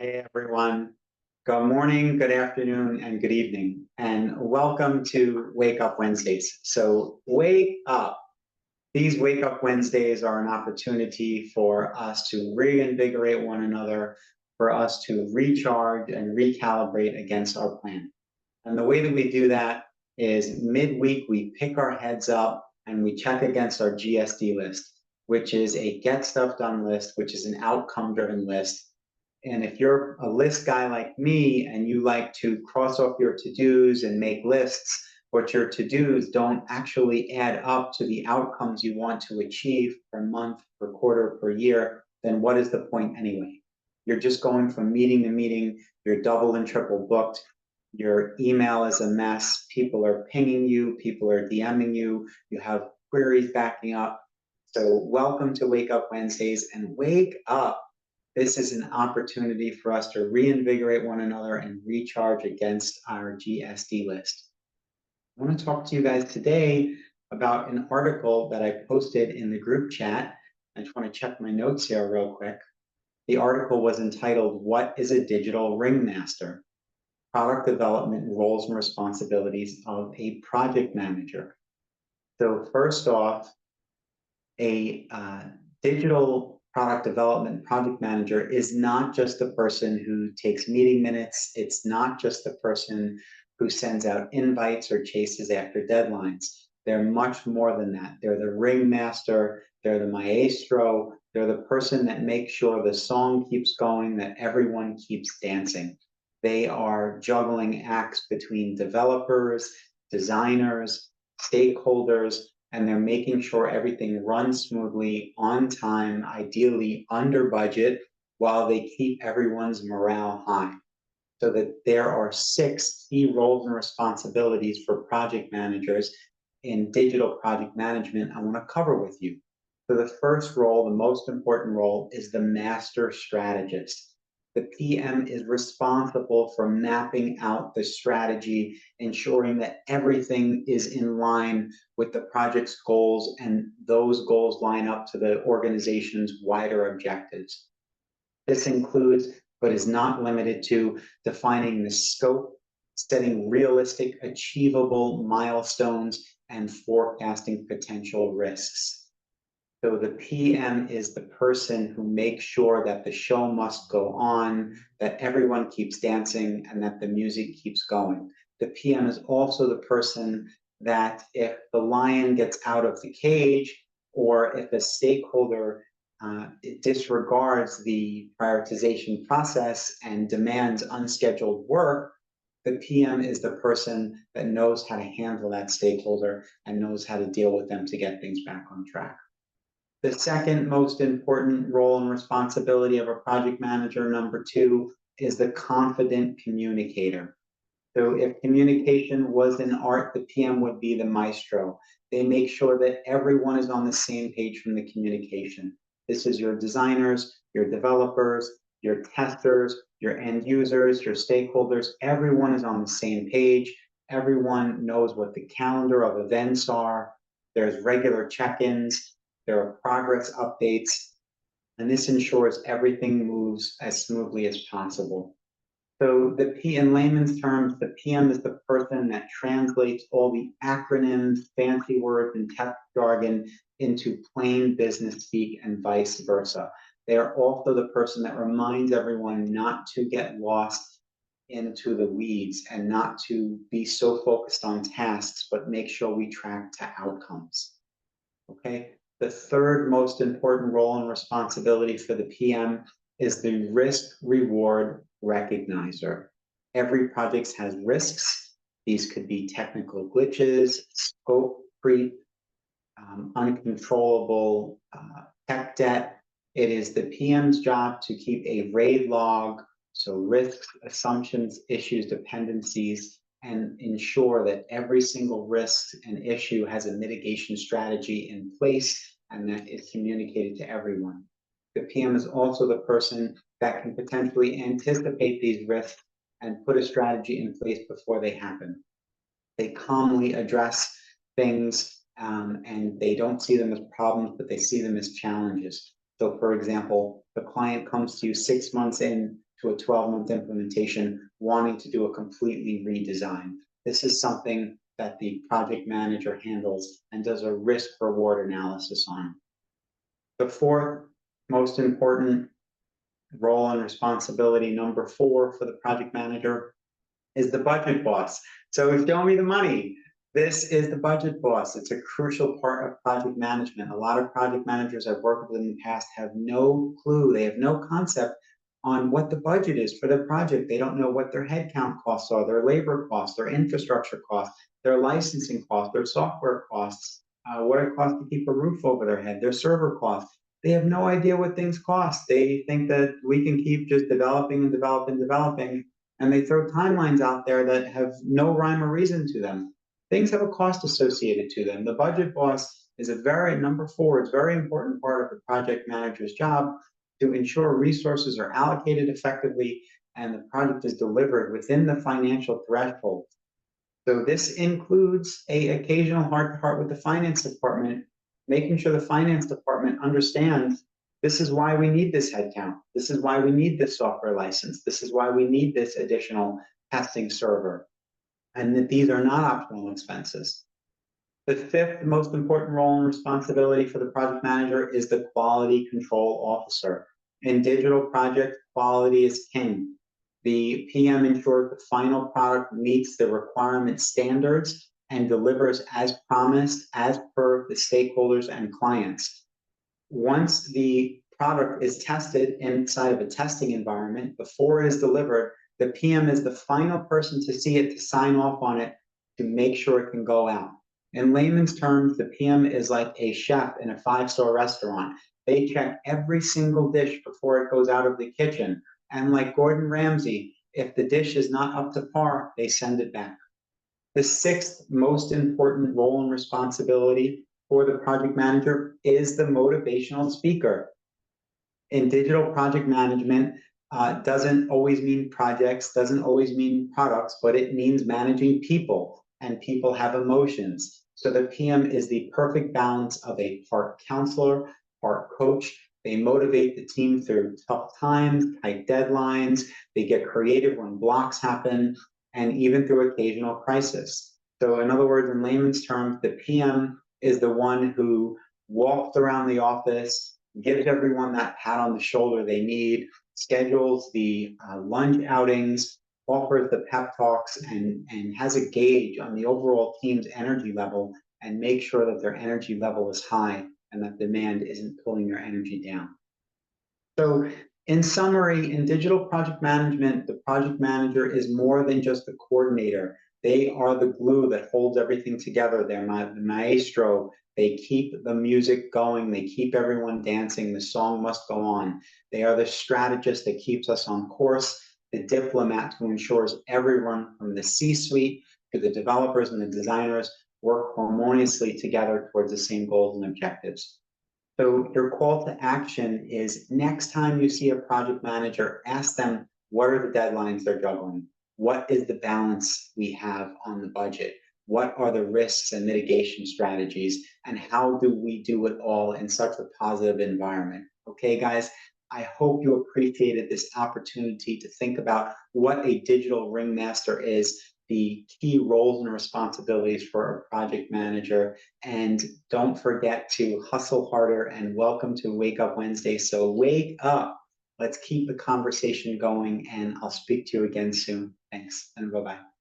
Hey everyone. Good morning, good afternoon, and good evening, and welcome to Wake Up Wednesdays. So, wake up. These Wake Up Wednesdays are an opportunity for us to reinvigorate one another, for us to recharge and recalibrate against our plan. And the way that we do that is midweek, we pick our heads up and we check against our GSD list, which is a get stuff done list, which is an outcome driven list. And if you're a list guy like me and you like to cross off your to dos and make lists, but your to dos don't actually add up to the outcomes you want to achieve per month, per quarter, per year, then what is the point anyway? You're just going from meeting to meeting, you're double and triple booked, your email is a mess, people are pinging you, people are DMing you, you have queries backing up. So, welcome to Wake Up Wednesdays and wake up. This is an opportunity for us to reinvigorate one another and recharge against our GSD list. I want to talk to you guys today about an article that I posted in the group chat. I just want to check my notes here real quick. The article was entitled, "What is a Digital Ringmaster? Product Development Roles and Responsibilities of a Project Manager." So first off, a digital product development project manager is not just the person who takes meeting minutes. It's not just the person who sends out invites or chases after deadlines. They're much more than that. They're the ringmaster, they're the maestro, they're the person that makes sure the song keeps going, that everyone keeps dancing. They are juggling acts between developers, designers, stakeholders, and they're making sure everything runs smoothly, on time, ideally under budget, while they keep everyone's morale high. So that there are 6 key roles and responsibilities for project managers in digital project management I want to cover with you. So the first role, the most important role, is the master strategist. The PM is responsible for mapping out the strategy, ensuring that everything is in line with the project's goals and those goals line up to the organization's wider objectives. This includes, but is not limited to, defining the scope, setting realistic, achievable milestones, and forecasting potential risks. So the PM is the person who makes sure that the show must go on, that everyone keeps dancing, and that the music keeps going. The PM is also the person that if the lion gets out of the cage, or if a stakeholder disregards the prioritization process and demands unscheduled work, the PM is the person that knows how to handle that stakeholder and knows how to deal with them to get things back on track. The second most important role and responsibility of a project manager, number 2, is the confident communicator. So if communication was an art, the PM would be the maestro. They make sure that everyone is on the same page from the communication. This is your designers, your developers, your testers, your end users, your stakeholders. Everyone is on the same page. Everyone knows what the calendar of events are. There's regular check-ins. There are progress updates, and this ensures everything moves as smoothly as possible. So in layman's terms, the PM is the person that translates all the acronyms, fancy words, and tech jargon into plain business speak and vice versa. They are also the person that reminds everyone not to get lost into the weeds and not to be so focused on tasks, but make sure we track to outcomes. Okay. The third most important role and responsibility for the PM is the risk reward recognizer. Every project has risks. These could be technical glitches, scope creep, uncontrollable tech debt. It is the PM's job to keep a RAID log, so risks, assumptions, issues, dependencies, and ensure that every single risk and issue has a mitigation strategy in place and that is communicated to everyone. The PM is also the person that can potentially anticipate these risks and put a strategy in place before they happen. They calmly address things and they don't see them as problems, but they see them as challenges. So, for example, the client comes to you 6 months in to a 12-month implementation, wanting to do a completely redesign. This is something that the project manager handles and does a risk-reward analysis on. The fourth most important role and responsibility, number 4 for the project manager, is the budget boss. So show me the money. This is the budget boss. It's a crucial part of project management. A lot of project managers I've worked with in the past have no clue. They have no concept on what the budget is for their project. They don't know what their headcount costs are, their labor costs, their infrastructure costs, their licensing costs, their software costs, what it costs to keep a roof over their head, their server costs. They have no idea what things cost. They think that we can keep just developing and developing, and they throw timelines out there that have no rhyme or reason to them. Things have a cost associated to them. The budget boss is number 4, it's a very important part of the project manager's job to ensure resources are allocated effectively and the project is delivered within the financial threshold. So this includes an occasional heart-to-heart with the finance department, making sure the finance department understands this is why we need this headcount. This is why we need this software license. This is why we need this additional testing server, and that these are not optional expenses. The 5th most important role and responsibility for the project manager is the quality control officer. In digital project, quality is king. The PM ensures the final product meets the requirement standards and delivers as promised, as per the stakeholders and clients. Once the product is tested inside of a testing environment, before it is delivered, the PM is the final person to see it, to sign off on it, to make sure it can go out. In layman's terms, the PM is like a chef in a 5-star restaurant. They check every single dish before it goes out of the kitchen. And like Gordon Ramsay, if the dish is not up to par, they send it back. The 6th most important role and responsibility for the project manager is the motivational speaker. In digital project management, doesn't always mean projects, doesn't always mean products, but it means managing people, and people have emotions. So the PM is the perfect balance of a part counselor, part coach. They motivate the team through tough times, tight deadlines. They get creative when blocks happen, and even through occasional crisis. So in other words, in layman's terms, the PM is the one who walks around the office, gives everyone that pat on the shoulder they need, schedules the lunch outings, offers the pep talks, and has a gauge on the overall team's energy level and make sure that their energy level is high and that demand isn't pulling their energy down. So in summary, in digital project management, the project manager is more than just a coordinator. They are the glue that holds everything together. They're the maestro. They keep the music going. They keep everyone dancing. The song must go on. They are the strategist that keeps us on course, the diplomat who ensures everyone from the C-suite to the developers and the designers work harmoniously together towards the same goals and objectives. So your call to action is next time you see a project manager, ask them what are the deadlines they're juggling? What is the balance we have on the budget? What are the risks and mitigation strategies? And how do we do it all in such a positive environment? Okay, guys, I hope you appreciated this opportunity to think about what a digital ringmaster is, the key roles and responsibilities for a project manager. And don't forget to hustle harder, and welcome to Wake Up Wednesday. So wake up, let's keep the conversation going, and I'll speak to you again soon. Thanks, and bye-bye.